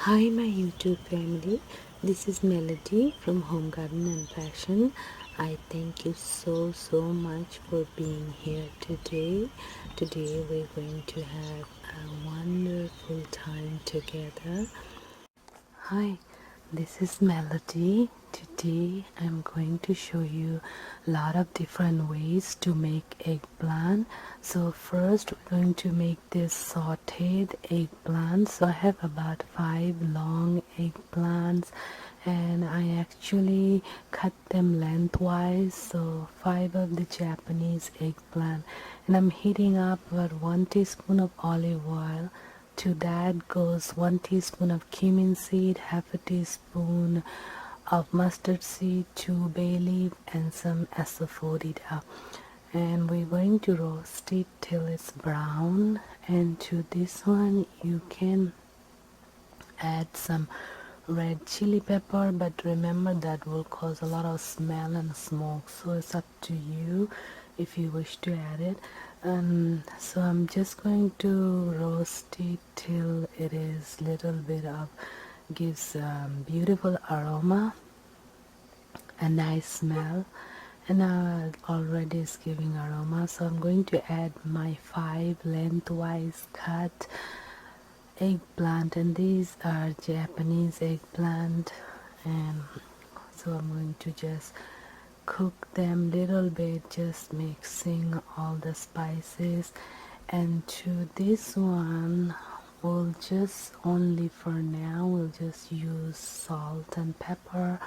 Hi my YouTube family, this is Melody from Home Garden and Fashion. I thank you so much for being here today. Today we're going to have a wonderful time together. Hi, this is Melody. Today I'm going to show you a lot of different ways to make eggplant. So first we're going to make this sauteed eggplant. So I have about 5 long eggplants and I actually cut them lengthwise. So 5 of the Japanese eggplant, and I'm heating up about 1 teaspoon of olive oil. To that goes 1 teaspoon of cumin seed, half a teaspoon of mustard seed, 2 bay leaf, and some asafoetida. And we're going to roast it till it's brown. And to this one you can add some red chili pepper, but remember that will cause a lot of smell and smoke, so it's up to you if you wish to add it. So I'm just going to roast it till it is little bit of gives beautiful aroma, a nice smell, and now already is giving aroma. So I'm going to add my 5 lengthwise cut eggplant, and these are Japanese eggplant, and so I'm going to just cook them little bit, just mixing all the spices. And to this one we'll just only for now we'll just use salt and pepper,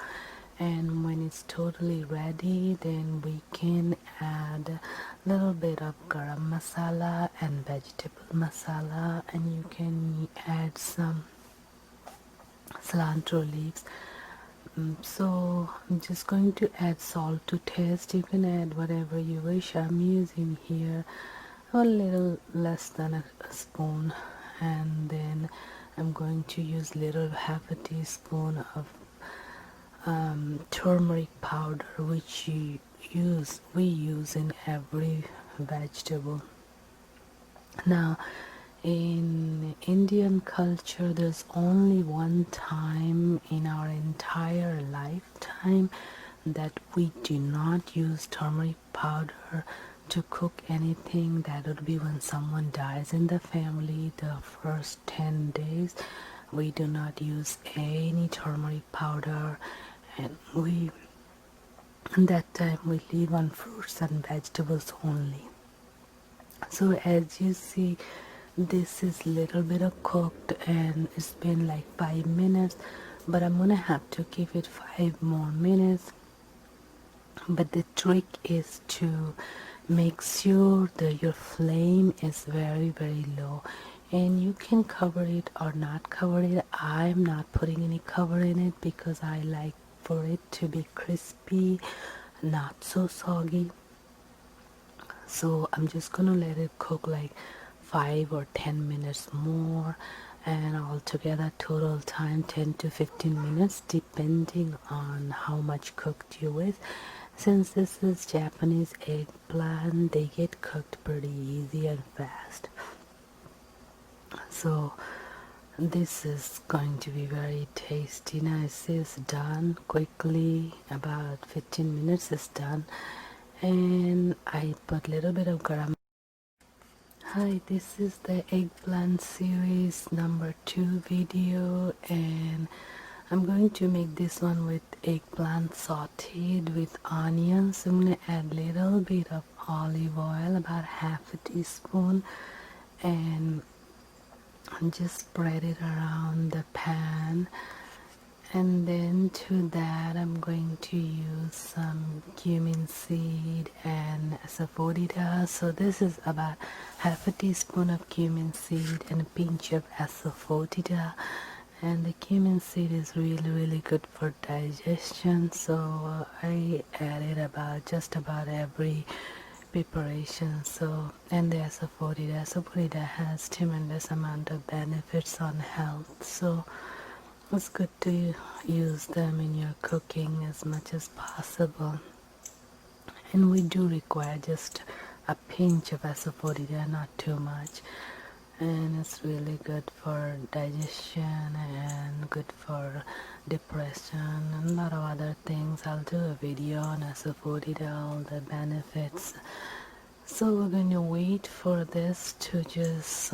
and when it's totally ready then we can add a little bit of garam masala and vegetable masala, and you can add some cilantro leaves. So I'm just going to add salt to taste. You can add whatever you wish. I'm using here a little less than a spoon, and then I'm going to use little half a teaspoon of turmeric powder, which we use in every vegetable. Now in Indian culture there's only one time in our entire lifetime that we do not use turmeric powder to cook anything. That would be when someone dies in the family. The first 10 days we do not use any turmeric powder, and we that time we live on fruits and vegetables only. So as you see, this is little bit of cooked and it's been like 5 minutes, but I'm gonna have to give it 5 more minutes. But the trick is to make sure that your flame is very low, and you can cover it or not cover it. I'm not putting any cover in it because I like for it to be crispy, not so soggy. So I'm just gonna let it cook like 5 or 10 minutes more, and altogether total time 10 to 15 minutes depending on how much cooked you with. Since this is Japanese eggplant, they get cooked pretty easy and fast. So this is going to be very tasty. Now it says done quickly, about 15 minutes is done, and I put a little bit of garam. Hi, this is the eggplant series number 2 video, and I'm going to make this one with eggplant sauteed with onions. I'm going to add a little bit of olive oil, about half a teaspoon, and just spread it around the pan. And then to that I'm going to use some cumin seed and asafoetida. So this is about half a teaspoon of cumin seed and a pinch of asafoetida. And the cumin seed is really good for digestion, so I add it about just about every preparation. So, and the asafoetida has tremendous amount of benefits on health, so it's good to use them in your cooking as much as possible. And we do require just a pinch of asafoetida, not too much. and it's really good for digestion and good for depression and a lot of other things. I'll do a video on asafoetida, all the benefits. So we're going to wait for this to just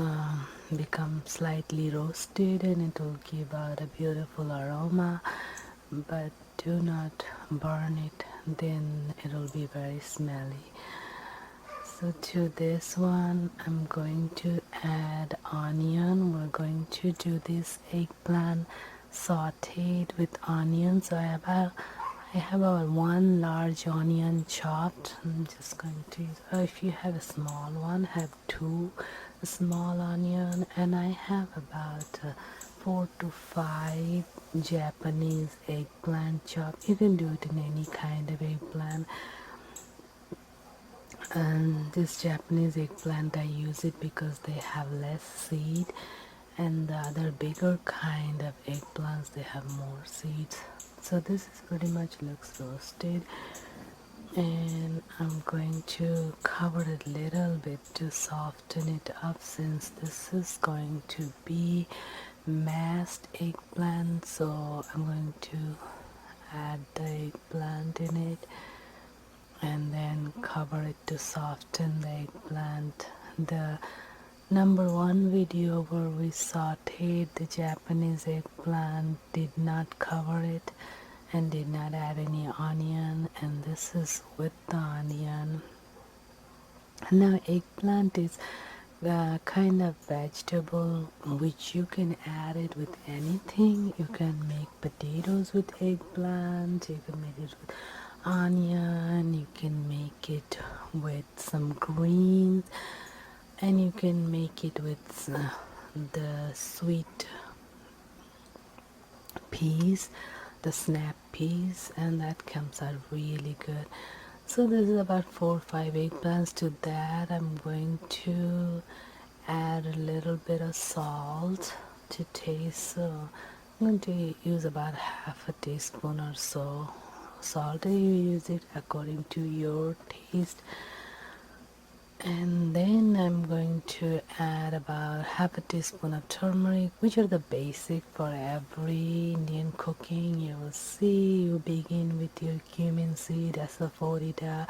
become slightly roasted, and it will give out a beautiful aroma, but do not burn it, then it will be very smelly. So to this one I'm going to add onion. We're going to do this eggplant sauteed with onion. So I have about one large onion chopped. I'm just going to use, if you have a small one, have two small onion, and I have about 4 to 5 Japanese eggplant chopped. You can do it in any kind of eggplant. And this Japanese eggplant, I use it because they have less seed, and the other bigger kind of eggplants, they have more seeds. So this is pretty much looks roasted, and I'm going to cover it a little bit to soften it up, since this is going to be mashed eggplant. So I'm going to add the eggplant in it and then cover it to soften the eggplant. The number one video where we sauteed the Japanese eggplant did not cover it and did not add any onion, and this is with the onion. Now eggplant is the kind of vegetable which you can add it with anything. You can make potatoes with eggplant, you can make it with onion, you can make it with some greens, and you can make it with the sweet peas, the snap peas, and that comes out really good. So this is about 4 or 5 eggplants. To that I'm going to add a little bit of salt to taste. So I'm going to use about half a teaspoon or so salt. You use it according to your taste. And then I'm going to add about half a teaspoon of turmeric, which are the basic for every Indian cooking. You will see you begin with your cumin seed, asafoetida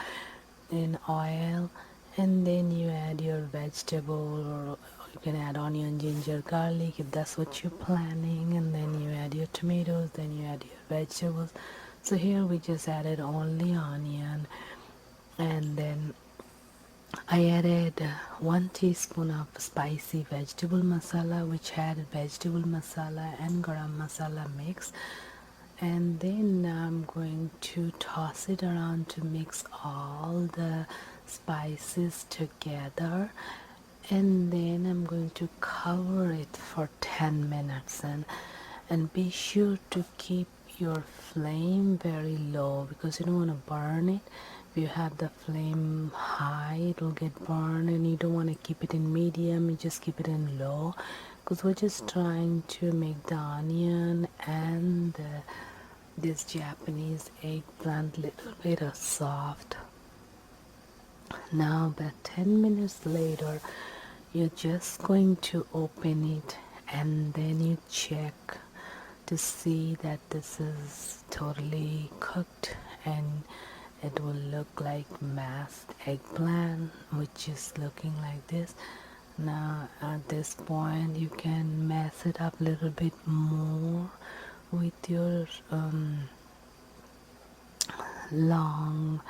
in oil, and then you add your vegetable, or you can add onion, ginger, garlic if that's what you're planning, and then you add your tomatoes, then you add your vegetables. So here we just added only onion, and then I added 1 teaspoon of spicy vegetable masala, which had vegetable masala and garam masala mix, and then I'm going to toss it around to mix all the spices together, and then I'm going to cover it for 10 minutes, and be sure to keep your flame very low because you don't want to burn it. If you have the flame high, it will get burned, and you don't want to keep it in medium. You just keep it in low because we're just trying to make the onion and this Japanese eggplant little bit of soft. Now about 10 minutes later, you're just going to open it, and then you check to see that this is totally cooked, and it will look like mashed eggplant, which is looking like this. Now at this point you can mess it up a little bit more with your long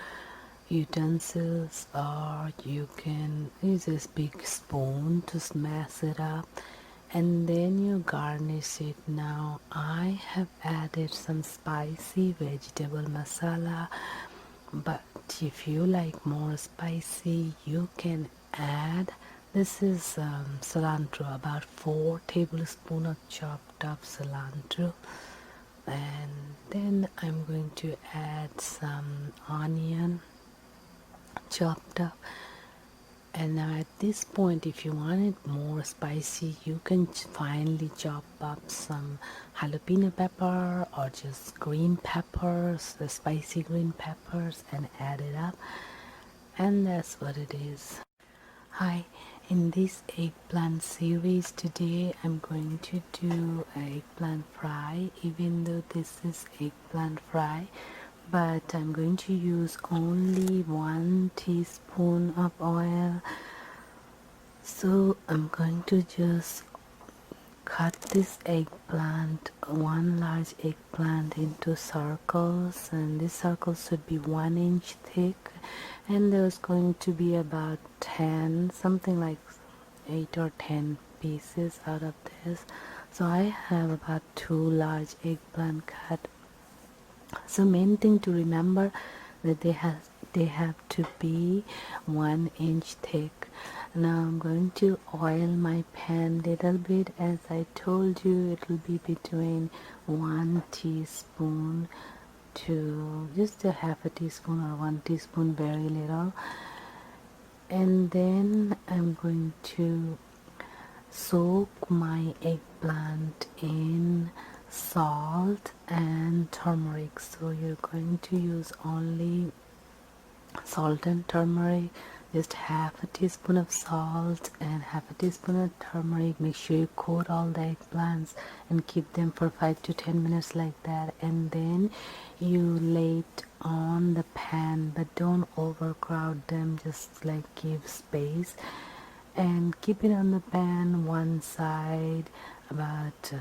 utensils, or you can use this big spoon to smash it up, and then you garnish it. Now I have added some spicy vegetable masala, but if you like more spicy you can add, this is cilantro, about 4 tablespoons of chopped up cilantro, and then I'm going to add some onion chopped up. And now at this point, if you want it more spicy, you can finely chop up some jalapeno pepper or just green peppers, the spicy green peppers, and add it up. And that's what it is. Hi, In this eggplant series today, I'm going to do eggplant fry, even though this is eggplant fry, but I'm going to use only 1 teaspoon of oil. So I'm going to just cut this eggplant, one large eggplant, into circles, and these circles should be 1 inch thick, and there's going to be about 10, something like 8 or 10 pieces out of this. So I have about 2 large eggplant cut. So main thing to remember that they have to be 1 inch thick. Now I'm going to oil my pan little bit. As I told you, it will be between 1 teaspoon to just a half a teaspoon or 1 teaspoon, very little. And then I'm going to soak my eggplant in salt and turmeric. So you're going to use only salt and turmeric, just half a teaspoon of salt and half a teaspoon of turmeric. Make sure you coat all the eggplants and keep them for 5 to 10 minutes like that, and then you lay it on the pan, but don't overcrowd them, just like give space, and keep it on the pan one side about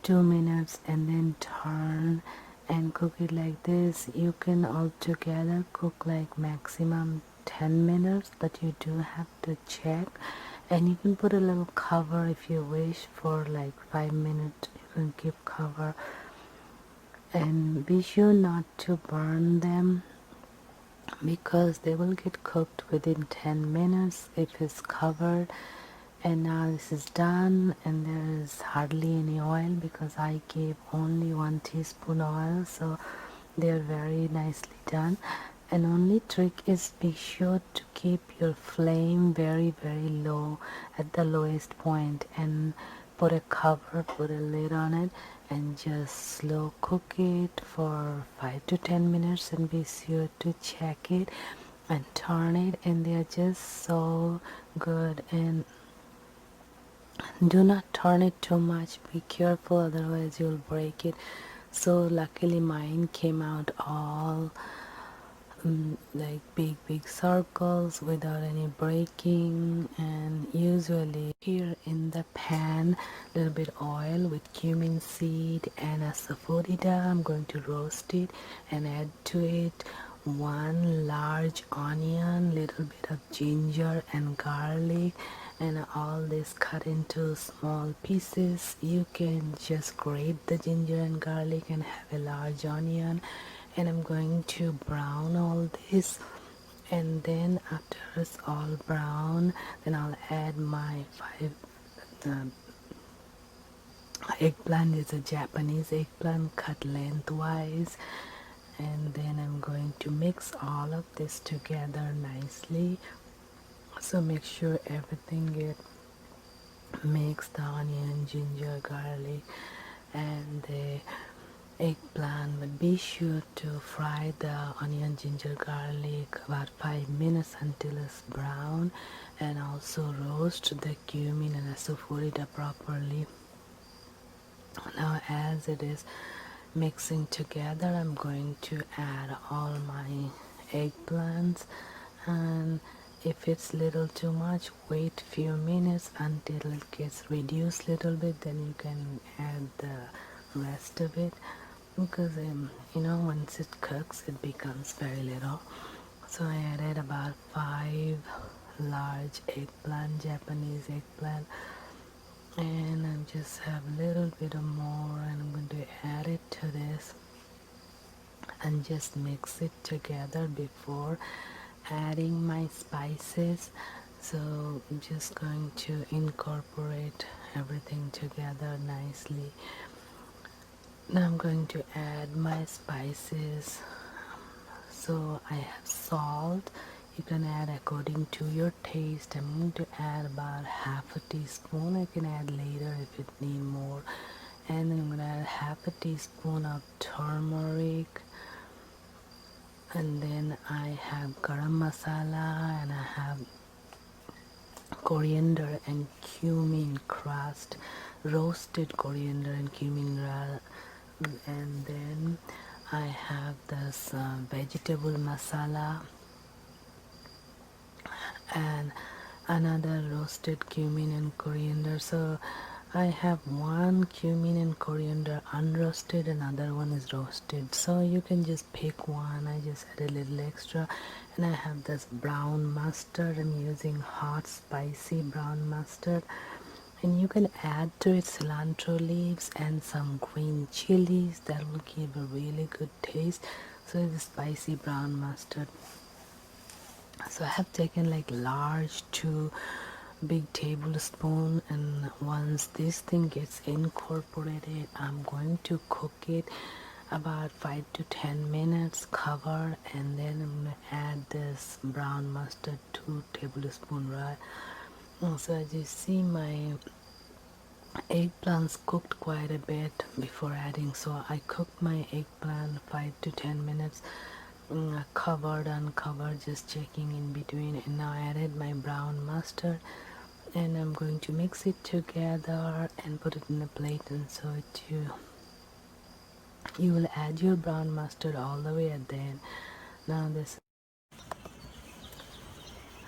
2 minutes, and then turn and cook it like this. You can altogether cook like maximum 10 minutes, but you do have to check, and you can put a little cover if you wish for like 5 minutes. You can keep cover, and be sure not to burn them because they will get cooked within 10 minutes if it's covered. And now this is done, and there is hardly any oil because I gave only 1 teaspoon oil, so they are very nicely done. And only trick is be sure to keep your flame very low, at the lowest point, and put a cover, put a lid on it, and just slow cook it for 5 to 10 minutes, and be sure to check it and turn it, and they are just so good. And do not turn it too much, be careful, otherwise you'll break it. So luckily mine came out all like big circles without any breaking. And usually here in the pan, little bit oil with cumin seed and asafoetida. I'm going to roast it and add to it 1 large onion, little bit of ginger and garlic, and all this cut into small pieces. You can just grate the ginger and garlic and have a large onion. And I'm going to brown all this, and then after it's all brown, then I'll add my the eggplant. Is a Japanese eggplant cut lengthwise, and then I'm going to mix all of this together nicely. So make sure everything get mixed, the onion, ginger, garlic, and the eggplant. But be sure to fry the onion, ginger, garlic about 5 minutes until it's brown, and also roast the cumin and asafoetida properly. Now as it is mixing together, I'm going to add all my eggplants, and if it's little too much, wait few minutes until it gets reduced little bit, then you can add the rest of it, because once it cooks it becomes very little. So I added about 5 large eggplant, Japanese eggplant, and I just have a little bit of more, and I'm going to add it to this and just mix it together before adding my spices. So I'm just going to incorporate everything together nicely. Now I'm going to add my spices. So I have salt. You can add according to your taste. I'm going to add about half a teaspoon. I can add later if it need more. And then I'm going to add half a teaspoon of turmeric. And then I have garam masala, and I have coriander and cumin crust, roasted coriander and cumin, and then I have this vegetable masala and another roasted cumin and coriander. So I have one cumin and coriander unroasted, another one is roasted, so you can just pick one. I just add a little extra. And I have this brown mustard. I'm using hot spicy brown mustard, and you can add to it cilantro leaves and some green chilies. That will give a really good taste. So it's spicy brown mustard. So I have taken like large 2 big tablespoon, and once this thing gets incorporated, I'm going to cook it about 5 to 10 minutes, cover, and then I'm going to add this brown mustard, 2 tablespoon, right? So as you see, my eggplants cooked quite a bit before adding, so I cooked my eggplant 5 to 10 minutes, covered, uncovered, just checking in between. And now I added my brown mustard, and I'm going to mix it together and put it in a plate. And so you will add your brown mustard all the way at the end. Now this,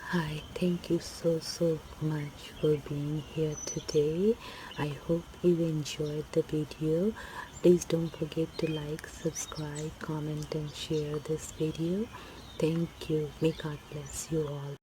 hi, thank you so much for being here today. I hope you enjoyed the video. Please don't forget to like, subscribe, comment and share this video. Thank you. May God bless you all.